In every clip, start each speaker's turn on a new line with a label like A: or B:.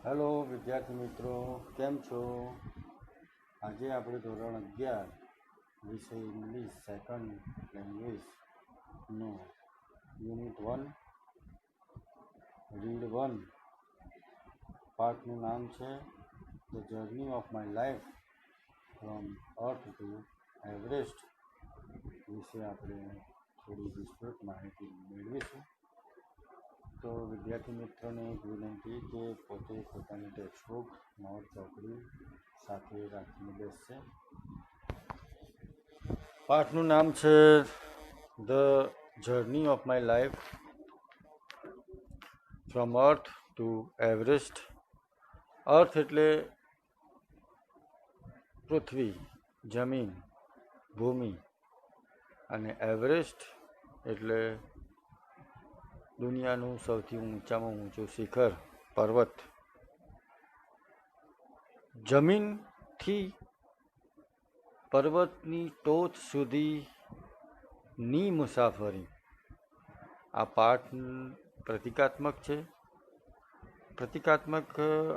A: Hello વિદ્યાર્થી મિત્રો, કેમ છો? આજે આપણે ધોરણ 11 વિષય ઇંગ્લિશ સેકન્ડ લેંગ્વેજનો યુનિટ 1 રીડ 1 પાર્ટનું નામ છે the journey of my life from earth to Everest વિશે આપણે થોડી વિસ્તૃત માહિતી મેળવીશું. તો વિદ્યાર્થી મિત્રોને એક વિનંતી કે પોતે પોતાની ટેક્સ્ટબુક નોટ ચોપડી સાથે રાખીને બેસશે. પાઠનું નામ છે the journey of my life from earth to Everest. Earth એટલે પૃથ્વી, જમીન, ભૂમિ, અને એવરેસ્ટ એટલે દુનિયાનું સૌથી ઊંચામાં ઊંચું શિખર, પર્વત. જમીનથી પર્વતની ટોચ સુધીની મુસાફરી. આ પાઠ પ્રતિકાત્મક છે.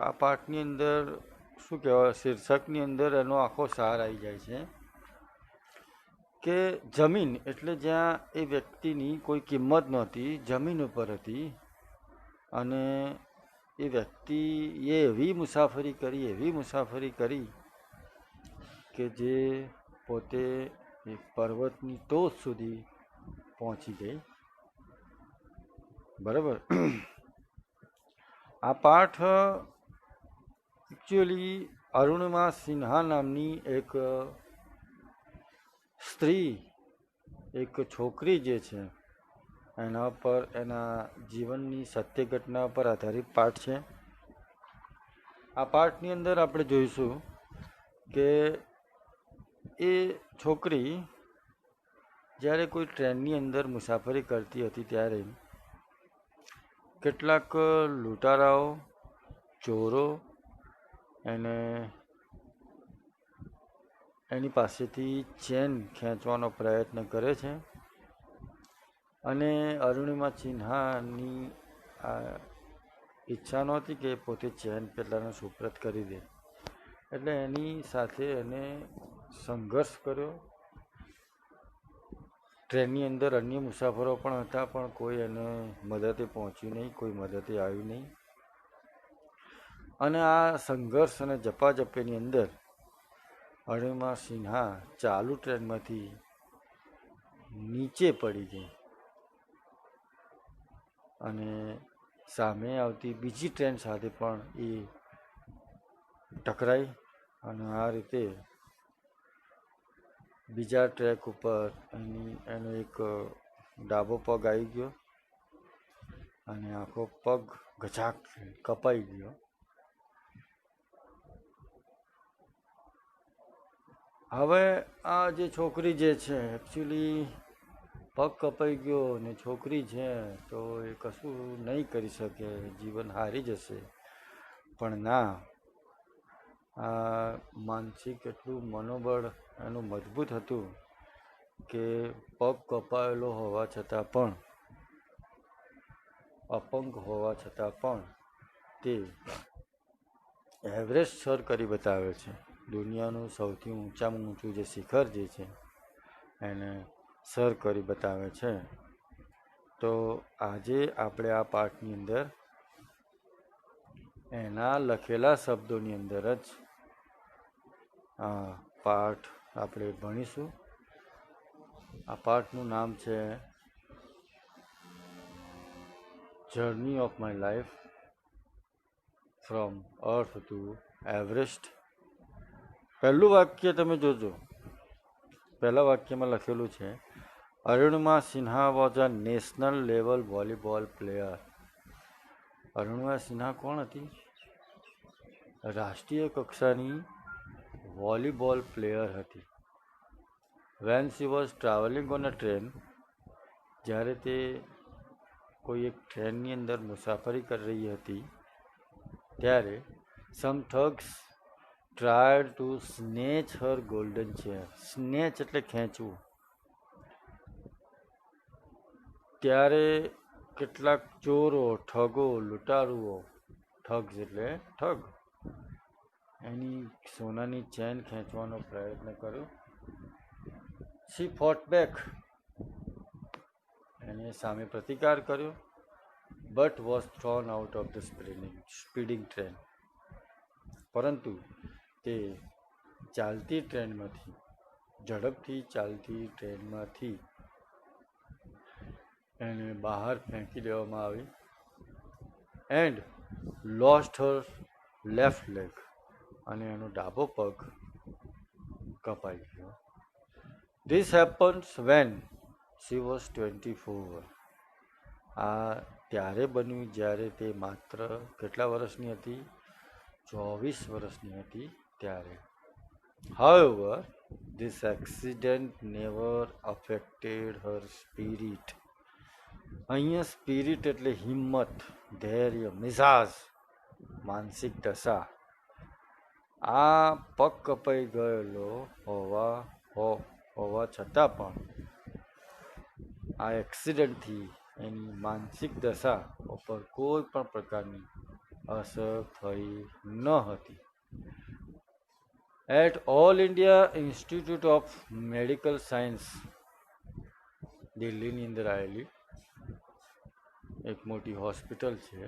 A: આ પાઠની અંદર શું કહેવાય, શીર્ષકની અંદર એનો આખો સાર આવી જાય છે કે જમીન એટલે જ્યાં એ વ્યક્તિની કોઈ કિંમત નહોતી, જમીન ઉપર હતી, અને એ વ્યક્તિએ એવી મુસાફરી કરી કે જે પોતે એક પર્વતની ટોચ સુધી પહોંચી ગઈ. બરાબર. આ પાઠ એકચ્યુઅલી અરુણિમા સિન્હા નામની એક સ્ત્રી, એક છોકરી જે છે એના પર, એના જીવનની સત્ય ઘટના પર આધારિત પાઠ છે. આ પાઠની અંદર આપણે જોઈશું કે એ છોકરી જ્યારે કોઈ ટ્રેનની અંદર મુસાફરી કરતી હતી ત્યારે કેટલાક લૂંટારાઓ, ચોરો એની પાસેથી ચેન ખેંચવાનો પ્રયત્ન કરે છે, અને અરુણિમા સિન્હાની આ ઈચ્છા નહોતી કે પોતે ચેન પેલાનો સુપ્રત કરી દે, એટલે એની સાથે એને સંઘર્ષ કર્યો. ટ્રેનની અંદર અન્ય મુસાફરો પણ હતા, પણ કોઈ એને મદદે પહોંચ્યું નહીં, કોઈ મદદે આવ્યું નહીં. અને આ સંઘર્ષ અને ઝપાઝપીની અંદર અરુણિમા સિન્હા ચાલુ ટ્રેનમાંથી નીચે પડી ગઈ અને સામે આવતી બીજી ટ્રેન સાથે પણ એ ટકરાઈ, અને આ રીતે બીજા ટ્રેક ઉપર એનો એક ડાબો પગ આવી ગયો અને આખો પગ ગજાક કપાઈ ગયો. હવે આ જે છોકરી જે છે, એકચ્યુઅલી પગ કપાઈ ગયો ને છોકરી છે તો એ કશું નહીં કરી શકે, જીવન હારી જશે. પણ ના, આ માનસિક એટલું મનોબળ એનું મજબૂત હતું કે પગ કપાયેલો હોવા છતાં પણ, અપંગ હોવા છતાં પણ તે એવરેસ્ટ સર કરી બતાવે છે. દુનિયાનું સૌથી ઊંચામાં ઊંચું જે શિખર જે છે એને સર કરી બતાવે છે. તો આજે આપણે આ પાઠની અંદર એના લખેલા શબ્દોની અંદર જ આ પાઠ આપણે ભણીશું. આ પાઠનું નામ છે journey of my life from earth to Everest. પહેલું વાક્ય તમે જોજો. પહેલા વાક્યમાં લખેલું છે, Arunima Sinha was a national level volleyball player. Arunima Sinha કોણ હતી? રાષ્ટ્રીય કક્ષાની વોલીબોલ પ્લેયર હતી. When she was travelling on a train, જ્યારે તે કોઈ એક ટ્રેનની અંદર મુસાફરી કરી રહી હતી ત્યારે some thugs tried to snatch her golden chain. Snatch એટલે ખેંચવું. ત્યારે કેટલાક ચોરો, ઠગો, લૂંટારુઓ થગ્સ એટલે ઠગ, એની સોનાની ચેન ખેંચવાનો પ્રયત્ન કર્યો. શી ફોટ બેક, એને સામે પ્રતિકાર કર્યો, but was thrown out of the speeding train. પરંતુ તે ચાલતી ટ્રેનમાંથી, ઝડપથી ચાલતી ટ્રેનમાંથી એને બહાર ફેંકી દેવામાં આવી. And lost her left leg, અને એનો ડાબો પગ કપાઈ ગયો. This happens when she was 24. આ ત્યારે બન્યું જ્યારે તે માત્ર કેટલા વર્ષની હતી? 24 વર્ષની હતી ત્યારે. However, this accident never affected her spirit. અહીંયા સ્પિરિટ એટલે હિંમત, ધૈર્ય, મિજાજ, માનસિક દશા. આ પગ કપાઈ ગયેલો હોવા છતાં પણ આ એક્સિડન્ટથી એની માનસિક દશા ઉપર કોઈ પણ પ્રકારની અસર થઈ ન હતી. At all India institute of medical science, દિલ્હીની અંદર આવેલી એક મોટી હોસ્પિટલ છે,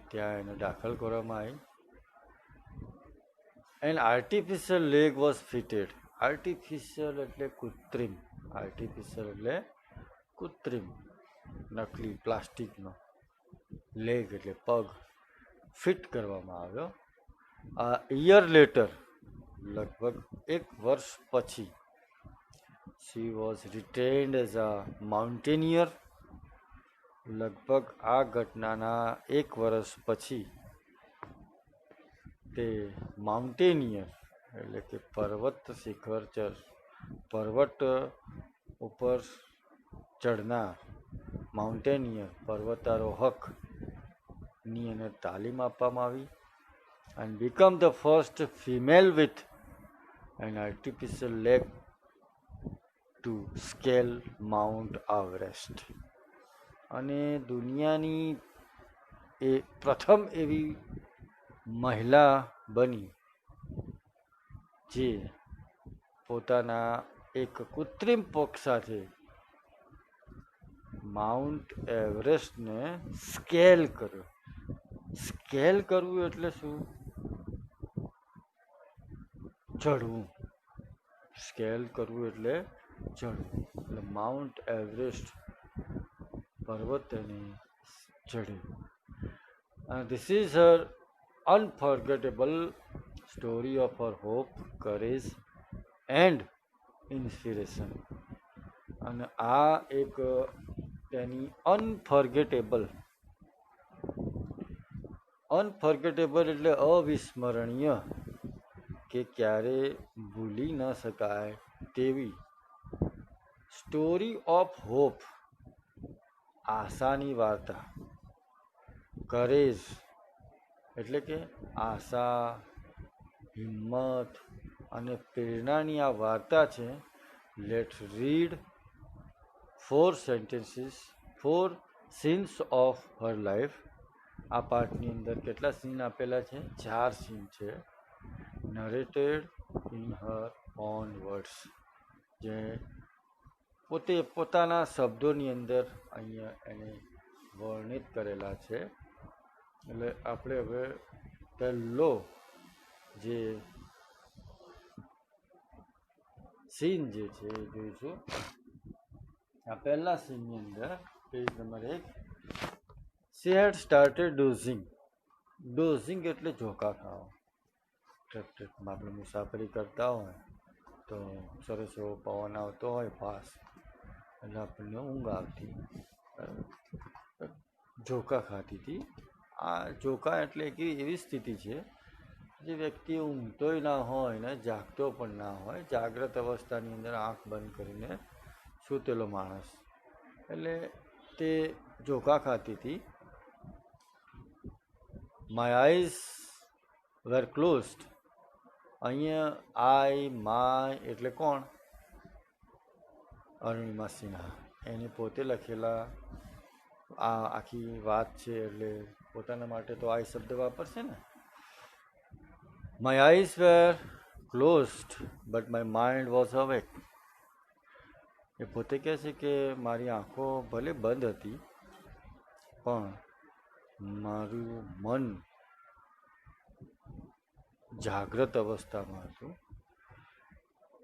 A: ત્યાં એને દાખલ કરવામાં આવી. And artificial leg was fitted. Artificial એટલે કૃત્રિમ, આર્ટિફિશિયલ એટલે કૃત્રિમ, નકલી, પ્લાસ્ટિકનો. લેગ એટલે પગ ફિટ કરવામાં આવ્યો. આ યર લેટર, લગભગ 1 વર્ષ પછી, she was retained as a mountaineer. લગભગ આ ઘટનાના 1 વર્ષ પછી તે માઉન્ટેનિયર એટલે કે પર્વત ઉપર ચડનાર, માઉન્ટેનિયર પર્વતારોહકની એને તાલીમ આપવામાં આવી. and become the first female with an artificial leg to scale Mount Everest. અને દુનિયાની એ પ્રથમ એવી મહિલા બની જે પોતાના એક કૃત્રિમ પગ સાથે માઉન્ટ એવરેસ્ટને સ્કેલ કર્યો. સ્કેલ કરવું એટલે શું? ચડવું. સ્કેલ કરવું એટલે ચડવું. એટલે માઉન્ટ એવરેસ્ટ પર્વત એને ચડ્યું. This is her unforgettable story of her hope, courage and inspiration. અને આ એક તેની અનફર્ગેટેબલ એટલે અવિસ્મરણીય, કે ક્યારે ભૂલી ન શકાય તેવી સ્ટોરી ઓફ હોપ, આશાની વાર્તા. કરેજ એટલે કે આશા, હિંમત અને પ્રેરણાની આ વાર્તા છે. Let's read 4 scenes of her life. આ પાઠની અંદર કેટલા સીન આપેલા છે? 4 સીન છે. નરેટેડ ઇન હર ઓન વર્ડ્સ, જે પોતે પોતાના શબ્દોની અંદર અહીંયા એને વર્ણિત કરેલા છે. એટલે આપણે હવે પહેલો જે સીન જે છે એ જોઈશું. આ પહેલા સીનની અંદર page number 1, she had started dozing. Dozing એટલે ઝોકા ખાવા. ટ્રેકમાં આપણે મુસાફરી કરતા હોય તો સરસ એવો પવન આવતો હોય પાસ, એટલે આપણને ઊંઘ આવતી, ઝોકા ખાતી હતી. આ ઝોકા એટલે એવી સ્થિતિ છે જે વ્યક્તિ ઊંઘતોય ના હોય ને જાગતો પણ ના હોય, જાગ્રત અવસ્થાની અંદર આંખ બંધ કરીને સૂતેલો માણસ, એટલે તે ઝોકા ખાતી હતી. My eyes were closed. અહીંયા માય એટલે કોણ? અરુણિમા સિન્હા. એને પોતે લખેલા આ આખી વાત છે એટલે પોતાના માટે તો આ શબ્દ વાપરશે ને. My eyes were closed but my mind was awake. એ પોતે કહે છે કે મારી આંખો ભલે બંધ હતી પણ મારું મન જાગ્રત અવસ્થામાં હતું.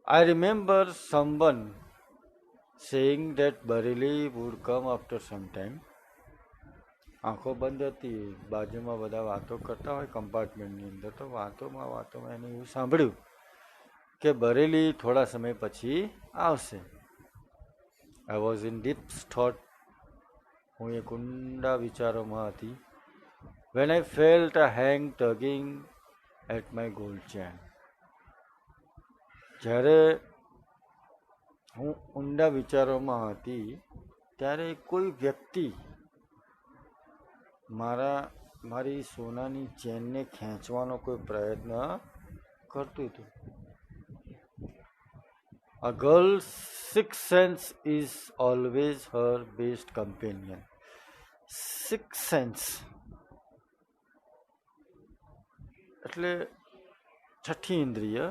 A: I remember someone saying that Bareilly would come after some time. આંખો બંધ હતી, બાજુમાં બધા વાતો કરતા હોય કમ્પાર્ટમેન્ટની અંદર, તો વાતોમાં એને એવું સાંભળ્યું કે બરેલી થોડા સમય પછી આવશે. I was in deep thought. હું એક ઊંડા વિચારોમાં હતી. When I felt a hand tugging at my gold chain. જ્યારે હું ઊંડા વિચારોમાં હતી ત્યારે કોઈ વ્યક્તિ મારી સોનાની ચેનને ખેંચવાનો કોઈ પ્રયત્ન કરતું હતું. A girl's sixth sense is always her best companion. Sixth sense એટલે છઠ્ઠી ઇન્દ્રિય,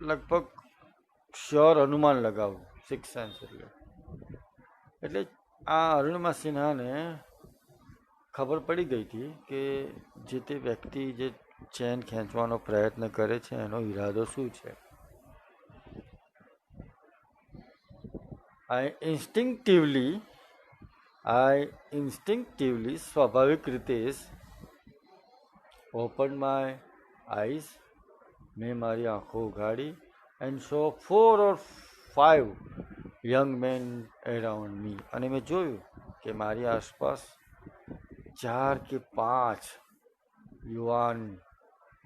A: લગભગ શ્યોર અનુમાન લગાવવું. સિક્સ સેન્સ એટલે આ અરુણિમા સિન્હાને ખબર પડી ગઈ હતી કે જે તે વ્યક્તિ જે ચેન ખેંચવાનો પ્રયત્ન કરે છે એનો ઈરાદો શું છે. I instinctively સ્વાભાવિક રીતે opened my eyes. મેં મારી આંખો ઉઘાડી and saw 4 or 5 young men around me. અને મેં જોયું કે મારી આસપાસ 4 કે 5 યુવાન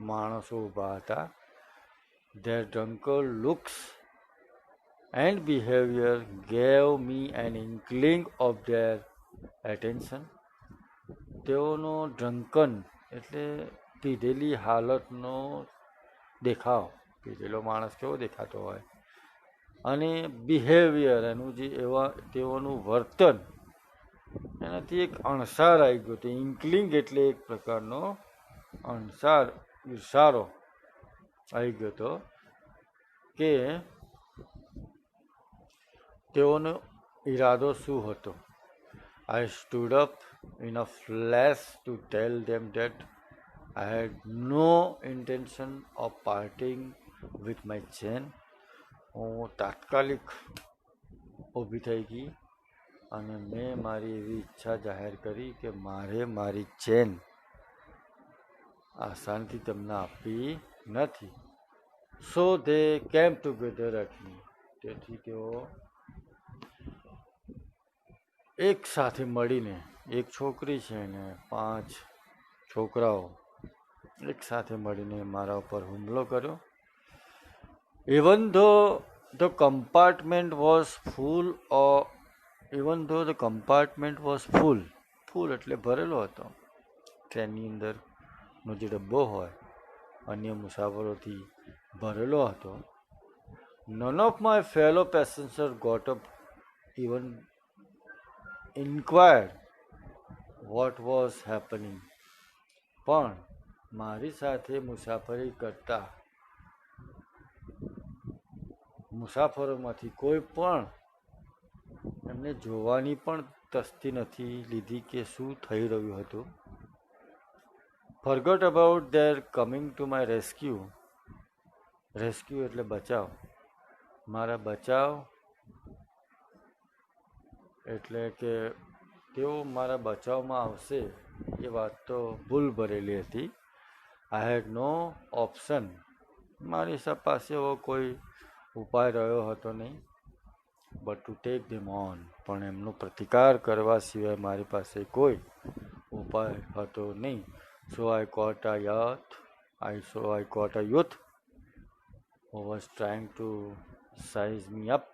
A: માણસો ઊભા હતા. Their drunken looks and behavior gave me an inkling of their attention. તેઓનો ડ્રંકન એટલે પીધેલી હાલતનો દેખાવ, પીધેલો માણસ કેવો દેખાતો હોય, અને બિહેવિયર એનું જે તેઓનું વર્તન, એનાથી એક અણસાર આવી ગયો હતો. ઇન્કલિંગ એટલે એક પ્રકારનો અણસાર, ઈર્ષારો આવી ગયો હતો કે તેઓનો ઈરાદો શું હતો. I stood up in a flash to tell them that I had no intention of parting with my chain. હું તાત્કાલિક ઊભી થઈ ગઈ અને મેં મારી એવી ઈચ્છા જાહેર કરી કે મારે મારી ચેન આસાનથી તમને આપવી નથી. So they came together at me. તેથી તેઓ એક સાથે મળીને, એક છોકરી છે ને 5 છોકરાઓ એક સાથે મળીને મારા ઉપર હુમલો કર્યો. Even though the compartment was full એટલે ભરેલો હતો. ટ્રેનની અંદરનો જે ડબ્બો હોય અન્ય મુસાફરોથી ભરેલો હતો. None of my fellow passengers got up even inquired what was happening. પણ મારી સાથે મુસાફરી કરતા મુસાફરોમાંથી કોઈ પણ એમને જોવાની પણ તસ્તી નથી લીધી કે શું થઈ રહ્યું હતું. Forgot about their coming to my rescue. Rescue એટલે બચાવ. મારા બચાવ એટલે કે તેઓ મારા બચાવમાં આવશે એ વાત તો ભૂલ ભરેલી હતી. આઈ હેડ નો ઓપ્શન. મારી પાસે એવો કોઈ ઉપાય રહ્યો હતો નહીં. But to take them on. પણ એમનો પ્રતિકાર કરવા સિવાય મારી પાસે કોઈ ઉપાય હતો નહીં. સો આઈ કોટ અ youth who was trying to size me up.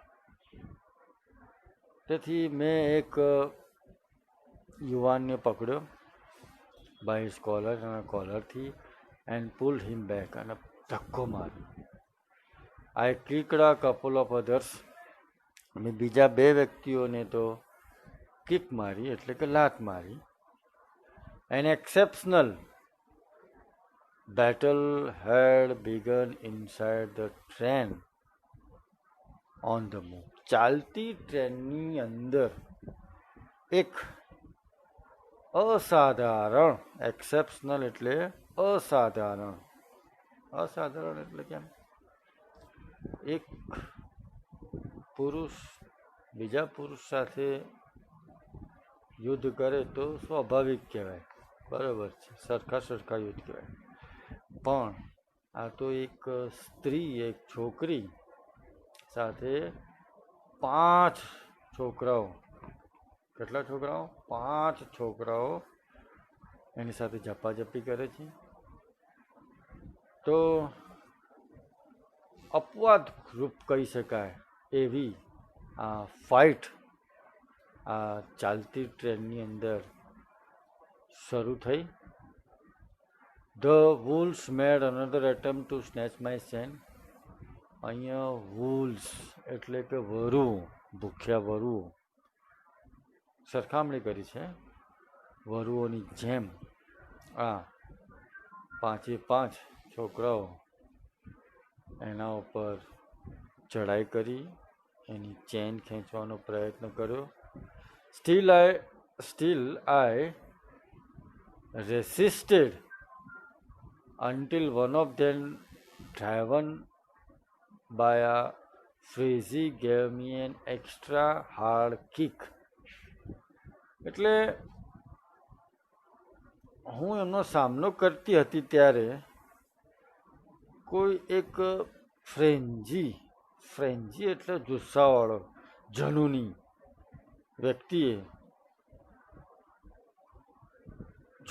A: તેથી મેં એક યુવાનને પકડ્યો બાય હિઝ કોલર, અને કોલરથી એન્ડ પુલ્ડ હિમ બેક, અને ધક્કો માર્યો. આઈ કિક્ડ અ કપલ ઓફ અધર્સ. અને બીજા 2 વ્યક્તિઓને તો કિક મારી એટલે કે લાત મારી. An exceptional battle had begun inside the train on the move. ચાલતી ટ્રેનની અંદર એક અસાધારણ, એક્સેપ્શનલ એટલે અસાધારણ, અસાધારણ એટલે કેમ? એક પુરુષ બીજા પુરુષ સાથે યુદ્ધ કરે તો સ્વાભાવિક કહેવાય, બરાબર છે, સરખા યુદ્ધ કહેવાય. પણ આ તો એક સ્ત્રી, એક છોકરી સાથે 5 છોકરાઓ, કેટલા છોકરાઓ? 5 છોકરાઓ એની સાથે ઝપાઝપી કરે છે. તો અપવાદ રૂપ કહી શકાય એવી આ ફાઇટ આ ચાલતી ટ્રેનની અંદર શરૂ થઈ. The wolves made another attempt to snatch my chain. અહીંયા wolves એટલે કે વરુ, ભૂખ્યા વરુ, સરખામણી કરી છે વરુઓની જેમ. આ 5 છોકરાઓ એના ઉપર ચડાઈ કરી, એની ચેન ખેંચવાનો પ્રયત્ન કર્યો. Still I resisted until one of them, driven by a frenzy, gave me an extra hard kick. એટલે હું એમનો સામનો કરતી હતી ત્યારે કોઈ એક ફ્રેન્જી એટલે જુસ્સાવાળો જનુની વ્યક્તિએ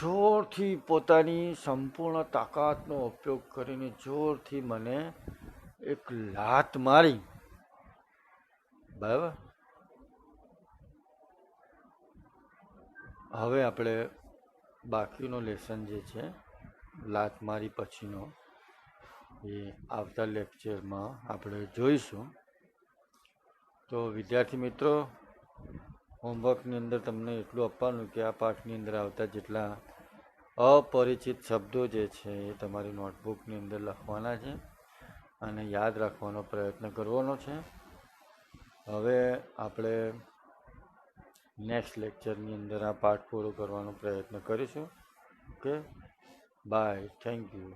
A: જોરથી પોતાની સંપૂર્ણ તાકાતનો ઉપયોગ કરીને જોરથી મને એક લાત મારી. બરાબર. હવે આપણે બાકીનો લેસન જે છે લાત મારી પછીનો એ આવતા લેક્ચરમાં આપણે જોઈશું. તો વિદ્યાર્થી મિત્રો, હોમવર્કની અંદર તમને એટલું આપવાનું કે આ પાઠની અંદર આવતા જેટલા અપરિચિત શબ્દો જે છે એ તમારી નોટબુકની અંદર લખવાના છે અને યાદ રાખવાનો પ્રયત્ન કરવાનો છે. હવે આપણે નેક્સ્ટ લેક્ચરની અંદર આ પાઠ પૂરો કરવાનો પ્રયત્ન કરીશું. Okay, bye, thank you.